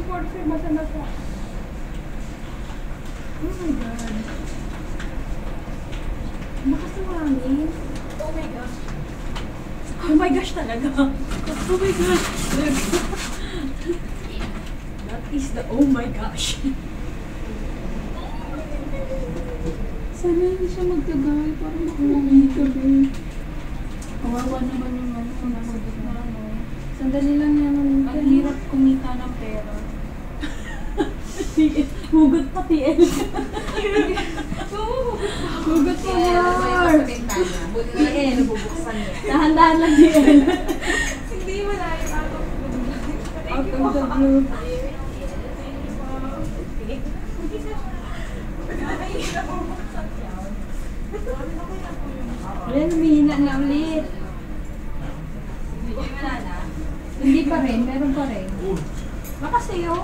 45 mata-mata. Oh my God. Lakas ng hangin. Oh my gosh. Oh my gosh talaga. Oh my gosh. That is the oh my gosh. Sana hindi siya magtagal para makuha ng gabi. Kawawa naman yung nasagot na ano. Sandali lang naman. Ang hirap kumita ng pera. Hugot pa TL. Hugot pa more. TL. Dahan-dahan lang TL. Hindi mo na yung out of the blue. Out of the blue. Ayan, humihina na ulit. Hindi pa rin, meron pa rin. Lakas sa'yo.